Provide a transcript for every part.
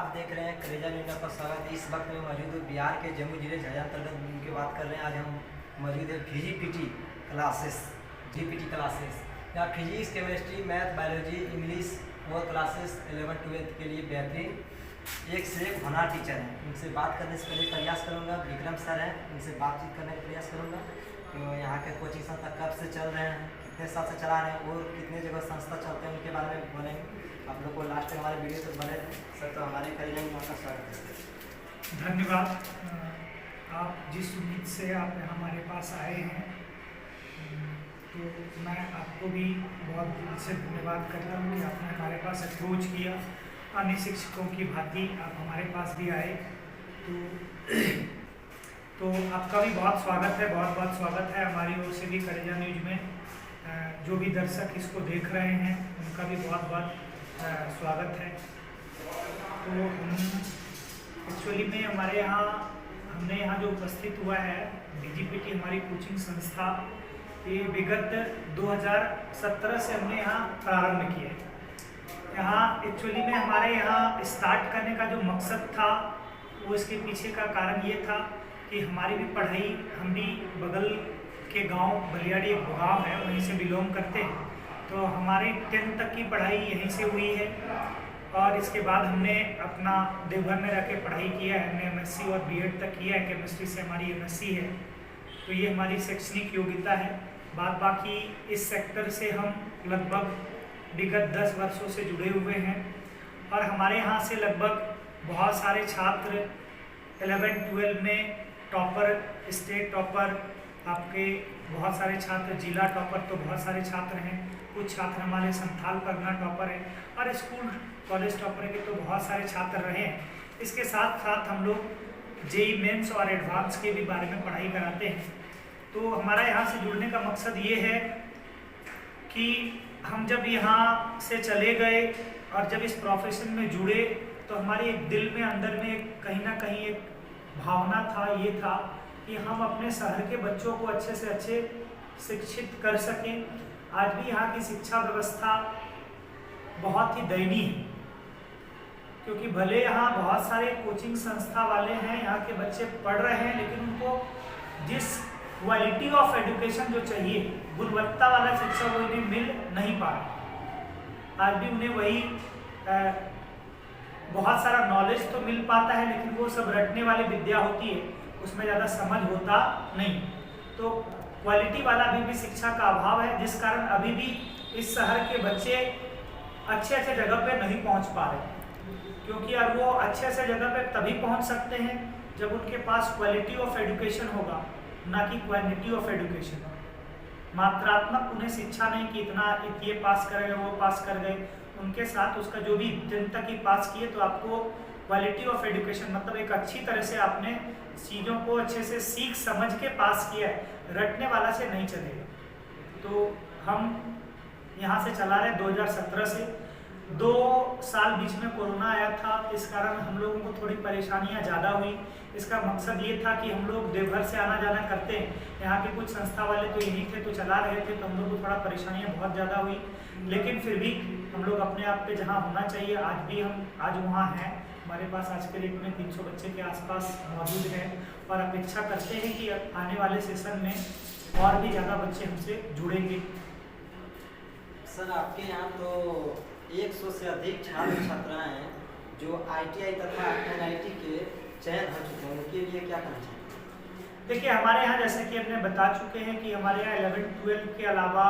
आप देख रहे हैं करेजा न्यूज़ पर स्वागत है। इस वक्त में मौजूद हूँ बिहार के जमुई जिले झज्जर अंतर्गत की बात कर रहे हैं। आज हम मौजूद है VGPT क्लासेस, जीपीटी क्लासेस। यहाँ physics, chemistry, math, biology, English और क्लासेस 11-12 के लिए बेहतरीन एक से एक होनहार टीचर हैं। उनसे बात करने से पहले प्रयास करूँगा, विक्रम सर हैं, उनसे बातचीत करने का प्रयास करूँगा। तो यहाँ के कोचिंग संस्था कब से चल रहे हैं, कितने साल से चला रहे हैं और कितने जगह संस्था चलते हैं, उनके बारे में बोलेंगे। आप लोग को लास्ट तक हमारे वीडियो तक बने रहें सर। तो हमारे करेजा में आपका स्वागत है। धन्यवाद। आप जिस उम्मीद से आप हमारे पास आए हैं, तो मैं आपको भी बहुत दिल से धन्यवाद करता हूँ कि आपने हमारे पास अप्रोच किया। अन्य शिक्षकों की भांति आप हमारे पास भी आए, तो आपका भी बहुत स्वागत है, बहुत बहुत स्वागत है हमारी ओर से भी करेजा न्यूज में। जो भी दर्शक इसको देख रहे हैं उनका भी बहुत बहुत स्वागत है। तो हम एक्चुअली में हमने यहाँ जो उपस्थित हुआ है VGPT हमारी कोचिंग संस्था, ये विगत 2017 से हमने यहाँ प्रारंभ किया है। यहाँ एक्चुअली में हमारे यहाँ स्टार्ट करने का जो मकसद था वो इसके पीछे का कारण ये था कि हमारी भी पढ़ाई, हम भी बगल के गांव बलियाड़ी एक गाँव है, वहीं से बिलोंग करते हैं। तो हमारे 10th तक की पढ़ाई यहीं से हुई है और इसके बाद हमने अपना देवघर में रह के पढ़ाई किया है। हमने MSc और B.Ed तक किया है। केमिस्ट्री से हमारी MSc है, तो ये हमारी शैक्षणिक योग्यता है। बाकी इस सेक्टर से हम लगभग विगत 10 वर्षों से जुड़े हुए हैं और हमारे यहाँ से लगभग बहुत सारे छात्र 11-12 में टॉपर, स्टेट टॉपर, आपके बहुत सारे छात्र जिला टॉपर, तो बहुत सारे छात्र हैं। कुछ छात्र हमारे संथाल परगना टॉपर हैं और स्कूल कॉलेज टॉपर के तो बहुत सारे छात्र रहे हैं। इसके साथ साथ हम लोग JEE मेंस और एडवांस के भी बारे में पढ़ाई कराते हैं। तो हमारा यहाँ से जुड़ने का मकसद ये है कि हम जब यहाँ से चले गए और जब इस प्रोफेशन में जुड़े तो हमारे एक दिल में, अंदर में कहीं ना कहीं एक भावना था, ये था कि हम अपने शहर के बच्चों को अच्छे से अच्छे शिक्षित कर सकें। आज भी यहाँ की शिक्षा व्यवस्था बहुत ही दयनीय है, क्योंकि भले यहाँ बहुत सारे कोचिंग संस्था वाले हैं, यहाँ के बच्चे पढ़ रहे हैं, लेकिन उनको जिस क्वालिटी ऑफ एजुकेशन जो चाहिए, गुणवत्ता वाला शिक्षा वो इन्हें मिल नहीं पा रहा। आज भी उन्हें वही बहुत सारा नॉलेज तो मिल पाता है, लेकिन वो सब रटने वाली विद्या होती है, उसमें ज़्यादा समझ होता नहीं। तो क्वालिटी वाला अभी भी शिक्षा का अभाव है, जिस कारण अभी भी इस शहर के बच्चे अच्छे जगह पे नहीं पहुंच पा रहे। क्योंकि अब वो अच्छे से जगह पे तभी पहुंच सकते हैं जब उनके पास क्वालिटी ऑफ एजुकेशन होगा, ना कि क्वांटिटी ऑफ एजुकेशन। मात्रात्मक उन्हें शिक्षा नहीं कि इतना ये पास कर गए, वो पास कर गए। उनके साथ उसका जो भी 10th तक ही पास किए, तो आपको क्वालिटी ऑफ एजुकेशन मतलब एक अच्छी तरह से आपने चीज़ों को अच्छे से सीख समझ के पास किया है, रटने वाला से नहीं चलेगा। तो हम यहाँ से चला रहे 2017 से। 2 साल बीच में कोरोना आया था, इस कारण हम लोगों को थोड़ी परेशानियाँ ज़्यादा हुई। इसका मकसद ये था कि हम लोग देवघर से आना जाना करते हैं, यहाँ के कुछ संस्था वाले तो यहीं थे, तो चला रहे थे, तो हम लोग को थोड़ा परेशानियाँ बहुत ज़्यादा हुई। लेकिन फिर भी हम लोग अपने आप पे जहाँ होना चाहिए, आज वहाँ हैं। हमारे पास आज के डेट में 300 बच्चे के आसपास मौजूद हैं और अपेक्षा करते हैं कि आने वाले सेशन में और भी ज़्यादा बच्चे हमसे जुड़ेंगे। सर, आपके यहाँ तो 100 से अधिक छात्र छात्राएँ हैं जो ITI तथा NIT के चयन हो चुके हैं, उनके लिए क्या कहना चाहिए? देखिए, हमारे यहाँ जैसे कि हमने बता चुके हैं कि हमारे यहाँ 11-12 के अलावा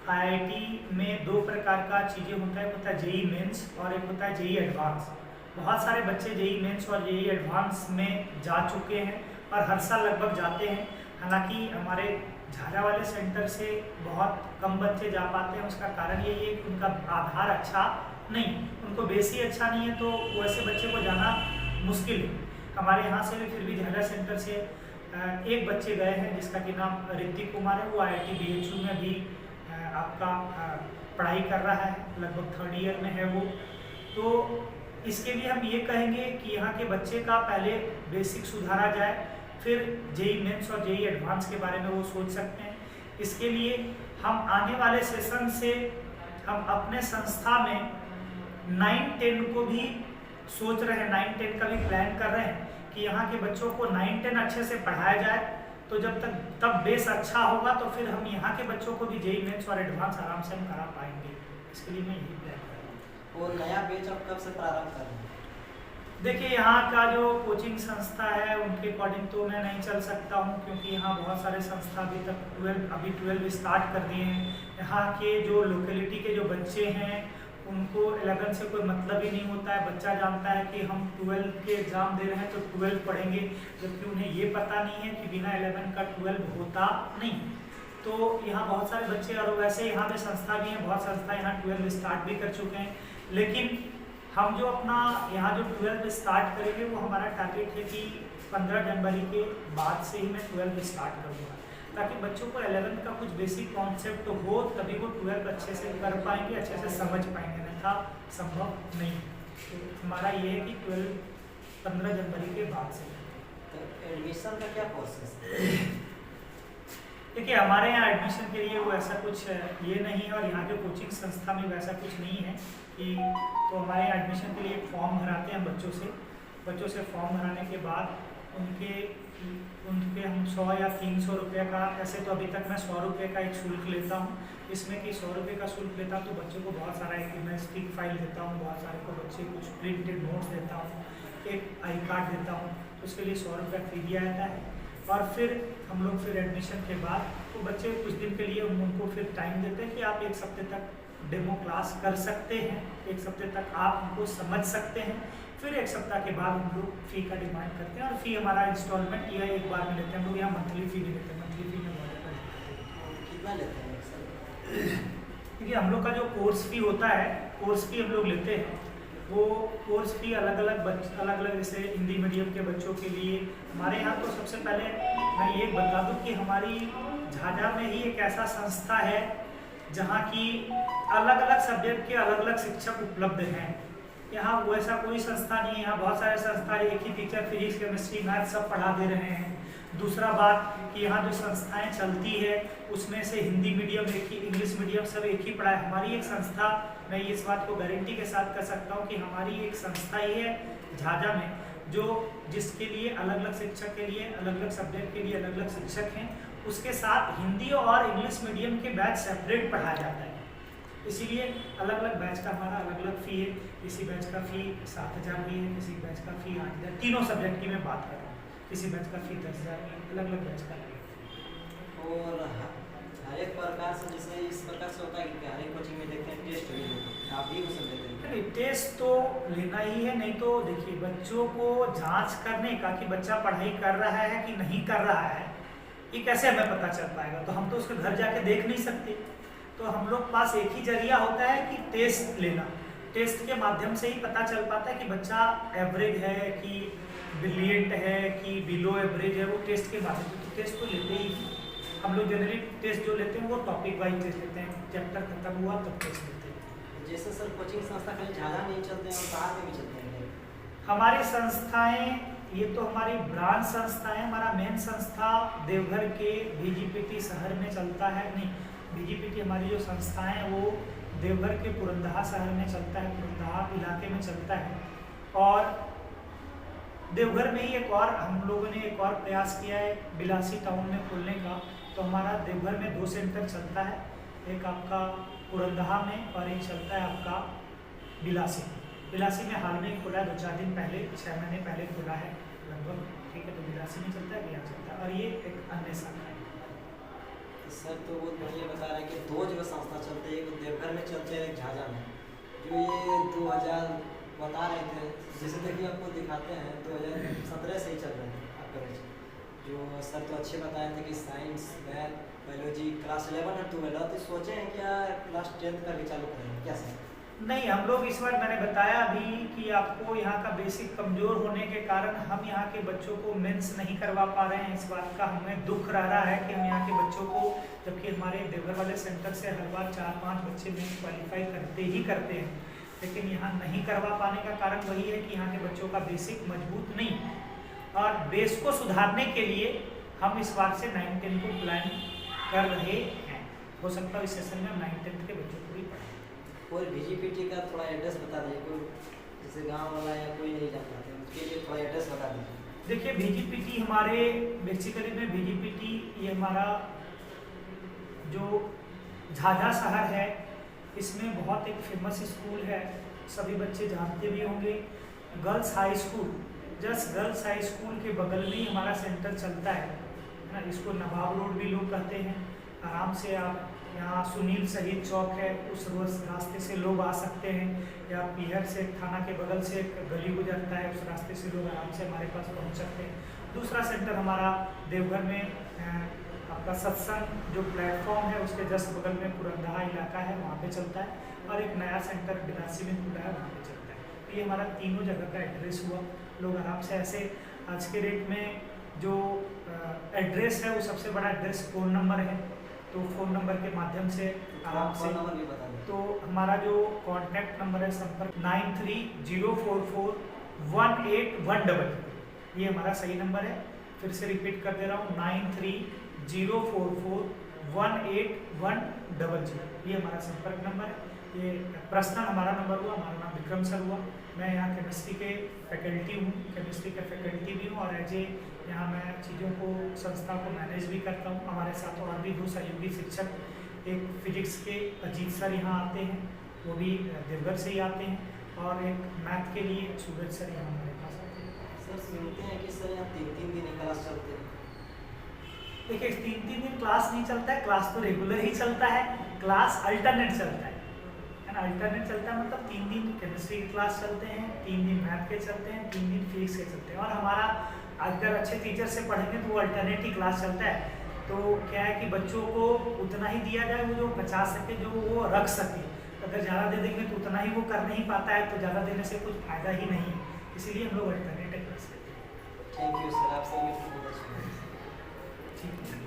IIT में 2 प्रकार का चीज़ें होता है। एक होता है JEE मेंस और एक होता है JEE एडवांस। बहुत सारे बच्चे JEE मेंस और JEE एडवांस में जा चुके हैं और हर साल लगभग जाते हैं। हालांकि हमारे झाझा वाले सेंटर से बहुत कम बच्चे जा पाते हैं। उसका कारण यही है कि उनका आधार अच्छा नहीं, उनको बेस ही अच्छा नहीं है, तो वैसे बच्चे को जाना मुश्किल है। हमारे यहाँ से भी फिर भी झाझा सेंटर से एक बच्चे गए हैं जिसका कि नाम ऋतिक कुमार है। वो IIT BHU में भी आपका पढ़ाई कर रहा है, लगभग 3rd ईयर में है वो। तो इसके लिए हम ये कहेंगे कि यहाँ के बच्चे का पहले बेसिक सुधारा जाए, फिर JEE मेंस और JEE एडवांस के बारे में वो सोच सकते हैं। इसके लिए हम आने वाले सेशन से हम अपने संस्था में 9-10 को भी सोच रहे हैं 9-10 का भी प्लान कर रहे हैं कि यहाँ के बच्चों को 9-10 अच्छे से पढ़ाया जाए, तो जब तक तब बेस अच्छा होगा तो फिर हम यहाँ के बच्चों को भी जेईई मेंस और एडवांस आराम से हम करा पाएंगे। इसके लिए मैं यही प्लान कर रहा हूँ। और नया बैच अब कब से प्रारंभ कर रहे हैं? देखिए, यहाँ का जो कोचिंग संस्था है उनके अकॉर्डिंग तो मैं नहीं चल सकता हूँ, क्योंकि यहाँ बहुत सारे संस्था अभी 12 स्टार्ट कर दिए हैं। यहाँ के जो लोकेलिटी के जो बच्चे हैं उनको 11 से कोई मतलब ही नहीं होता है। बच्चा जानता है कि हम 12 के एग्ज़ाम दे रहे हैं तो 12 पढ़ेंगे, जबकि उन्हें ये पता नहीं है कि बिना 11 का 12 होता नहीं। तो यहाँ बहुत सारे बच्चे, और वैसे यहाँ पे संस्था भी हैं, बहुत संस्था यहाँ 12 स्टार्ट भी कर चुके हैं। लेकिन हम जो अपना यहाँ जो 12 स्टार्ट करेंगे वो हमारा टारगेट है कि 15 जनवरी के बाद से ही मैं 12 स्टार्ट करूँगा, ताकि बच्चों को 11 का कुछ बेसिक कॉन्सेप्ट हो, तभी वो 12 अच्छे से कर पाएंगे, अच्छे से समझ पाएंगे, अन्यथा संभव नहीं। तो हमारा ये है कि 15 जनवरी के बाद से। तो एडमिशन का क्या प्रोसेस है? देखिए, हमारे यहाँ एडमिशन के लिए वो ऐसा कुछ ये नहीं है, और यहाँ के कोचिंग संस्था में वैसा कुछ नहीं है कि, तो हमारे यहाँ एडमिशन के लिए एक फॉर्म भराते हैं बच्चों से फॉर्म भराने के बाद उनके हम 100 या 300 रुपये का, ऐसे तो अभी तक मैं 100 रुपये का एक शुल्क लेता हूँ, इसमें कि 100 रुपये का शुल्क लेता हूँ तो बच्चों को बहुत सारा एक मैं स्टिक फाइल देता हूँ, बहुत सारे को बच्चे कुछ प्रिंटेड नोट्स देता हूँ, एक आई कार्ड देता हूँ, तो उसके लिए 100 रुपये फी दिया जाता है। और फिर हम लोग फिर एडमिशन के बाद तो बच्चे कुछ दिन के लिए उनको फिर टाइम देते हैं कि आप 1 हफ्ते तक डेमो क्लास कर सकते हैं, 1 हफ्ते तक आप उनको समझ सकते हैं। फिर 1 सप्ताह के बाद हम लोग फ़ी का डिमांड करते हैं, और फ़ी हमारा इंस्टॉलमेंट या एक बार में लेते हैं। हम लोग यहाँ मंथली फ़ी नहीं लेते, मंथली फ़ी में बहुत कितना लेते हैं सर? देखिए, हम लोग का जो कोर्स फ़ी होता है, कोर्स फ़ी हम लोग लेते हैं, वो कोर्स फ़ी अलग अलग जैसे हिंदी मीडियम के बच्चों के लिए हमारे यहाँ, तो सबसे पहले मैं ये बता दूं कि हमारी झाझा में ही एक ऐसा संस्था है जहाँ की अलग अलग सब्जेक्ट के अलग अलग शिक्षक उपलब्ध हैं। यहाँ वैसा कोई संस्था नहीं है, यहाँ बहुत सारे संस्था, एक ही टीचर फिजिक्स केमिस्ट्री मैथ सब पढ़ा दे रहे हैं। दूसरा बात कि यहाँ जो संस्थाएं चलती है उसमें से हिंदी मीडियम एक ही, इंग्लिश मीडियम सब एक ही पढ़ाए। हमारी एक संस्था, मैं इस बात को गारंटी के साथ कर सकता हूँ कि हमारी एक संस्था ही है झाझा में जो जिसके लिए अलग अलग शिक्षक के लिए अलग अलग सब्जेक्ट के लिए अलग अलग शिक्षक हैं, उसके साथ हिंदी और इंग्लिश मीडियम के बैच सेपरेट पढ़ाया जाता है। इसीलिए अलग अलग बैच का हमारा अलग अलग फ़ी है। किसी बैच का फ़ी 7,000 भी है, किसी बैच का फ़ी 8,000, तीनों सब्जेक्ट की मैं बात कर रहा हूँ। किसी बैच का फ़ी 10,000, अलग अलग बैच का लगेगा। और हर एक प्रकार से, जैसे इस प्रकार से होता है कि हर एक कोचिंग में देखते हैं टेस्ट भी होते हैं, आप भी उसे लेते हैं? नहीं, टेस्ट तो लेना ही है, नहीं तो देखिए बच्चों को जांच करने का कि बच्चा पढ़ाई कर रहा है कि नहीं कर रहा है, ये कैसे हमें पता चल पाएगा? तो हम तो उसके घर जाके देख नहीं सकते। तो हम लोग पास एक ही जरिया होता है कि टेस्ट लेना। टेस्ट के माध्यम से ही पता चल पाता है कि बच्चा एवरेज है कि ब्रिलियंट है कि बिलो एवरेज है, वो टेस्ट के माध्यम से। तो टेस्ट तो लेते ही हम लोग जनरली टेस्ट जो लेते हैं वो टॉपिक वाइज टेस्ट लेते हैं, चैप्टर खत्म हुआ तब टेस्ट लेते हैं। जैसे सर कोचिंग संस्था खाली झाझा में ही चलते हैं और बाहर में भी चलते हैं? हमारी संस्थाएं, ये तो हमारी ब्रांच संस्था है, हमारा मेन संस्था देवघर के VGPT शहर में चलता है। नहीं, VGPT हमारी जो संस्था है वो देवघर के पुरंदहा शहर में चलता है, पुरंदहा इलाके में चलता है। और देवघर में ही एक और हम लोगों ने एक और प्रयास किया है बिलासी टाउन में खोलने का। तो हमारा देवघर में 2 सेंटर चलता है, एक आपका पुरंदहा में और एक चलता है आपका बिलासी। बिलासी में हाल में ही खुला है, 2-4 दिन पहले, 6 महीने पहले खुला है लगभग, ठीक है। तो बिलासी में चलता है, यहाँ चलता है, और ये एक अन्य शाखा है। तो सर तो बहुत बढ़िया बता रहे हैं कि 2 जगह संस्था चलते हैं, एक देवघर में चलते हैं, एक झाझा में। जो ये 2000 बता रहे थे, जैसे देखिए आपको दिखाते हैं 2017 से ही चल रहे हैं आपका बैच। जो सर तो अच्छे बताए थे कि साइंस, मैथ, बायोलॉजी क्लास 11 और 12, तो सोचे हैं क्या क्लास 10 का भी चालू करेंगे क्या सर? नहीं, हम लोग इस बार, मैंने बताया अभी कि आपको यहाँ का बेसिक कमज़ोर होने के कारण हम यहाँ के बच्चों को मेंस नहीं करवा पा रहे हैं। इस बात का हमें दुख रह रहा है कि हम यहाँ के बच्चों को, जबकि हमारे देवघर वाले सेंटर से हर बार 4-5 बच्चे मेंस क्वालिफाई करते हैं, लेकिन यहाँ नहीं करवा पाने का कारण वही है कि यहाँ के बच्चों का बेसिक मजबूत नहीं। और बेस को सुधारने के लिए हम इस बार से 9-10 को प्लान कर रहे हैं। हो सकता है इस सेशन में हम 9-10 के बच्चों को भी पढ़ाएं। और VGPT का थोड़ा एड्रेस बता दीजिए, कोई जैसे गांव वाला या कोई नहीं जान पाते, उसके लिए थोड़ा एड्रेस बता दीजिए। देखिए VGPT हमारे बेसिकली में VGPT ये हमारा जो झाझा शहर है, इसमें बहुत एक फेमस स्कूल है, सभी बच्चे जानते भी होंगे, girls high school. Just girls high school के बगल में ही हमारा सेंटर चलता है ना। इसको नवाब रोड भी लोग कहते हैं। आराम से आप यहाँ सुनील शहीद चौक है, उस रास्ते से लोग आ सकते हैं, या पीहर से थाना के बगल से एक गली गुजरता है, उस रास्ते से लोग आराम से हमारे पास पहुँच सकते हैं। दूसरा सेंटर हमारा देवघर में आपका सत्संग जो प्लेटफॉर्म है उसके जस्ट बगल में पुरंदहा इलाका है, वहाँ पे चलता है। और एक नया सेंटर बिलासी में खुला है, वहाँ पे चलता है। तो ये हमारा तीनों जगह का एड्रेस हुआ। लोग आराम से ऐसे आज के डेट में जो एड्रेस है वो सबसे बड़ा एड्रेस फ़ोन नंबर है, तो फ़ोन नंबर के माध्यम से आराम से। नंबर भी बता दें। तो हमारा जो कॉन्टैक्ट नंबर है संपर्क 9304418100, ये हमारा सही नंबर है। फिर से रिपीट कर दे रहा हूँ, 9304418100, ये हमारा संपर्क नंबर है। ये पर्सनल हमारा नंबर हुआ। हमारा नाम विक्रम सर हुआ। मैं यहाँ केमिस्ट्री के फैकल्टी हूँ, केमिस्ट्री के फैकल्टी भी हूँ, और एज ए यहाँ मैं चीज़ों को संस्था को मैनेज भी करता हूँ। हमारे साथ और भी 2 सहयोगी शिक्षक, एक फिजिक्स के अजीत सर यहाँ आते हैं, वो भी देवघर से ही आते हैं, और एक मैथ के लिए सूरज सर यहाँ हमारे पास आते हैं। सर सुनते हैं कि सर यहाँ 3-3 दिन क्लास चलते हैं। देखिए 3-3 दिन क्लास नहीं चलता है, क्लास तो रेगुलर ही चलता है, क्लास अल्टरनेट चलता है ना। अल्टरनेट चलता है मतलब 3 दिन केमिस्ट्री की क्लास चलते हैं, 3 दिन मैथ के चलते हैं, 3 दिन फिजिक्स के चलते हैं। और हमारा अगर अच्छे टीचर से पढ़ेंगे तो वो अल्टरनेट ही क्लास चलता है। तो क्या है कि बच्चों को उतना ही दिया जाए वो जो बचा सके, जो वो रख सके। अगर ज़्यादा दे देंगे तो उतना ही वो कर नहीं पाता है, तो ज़्यादा देने से कुछ फ़ायदा ही नहीं है, इसीलिए हम लोग अल्टरनेट क्लास लेते हैं। थैंक यू सर, आपसे मिलकर बहुत अच्छा लगा। ठीक है।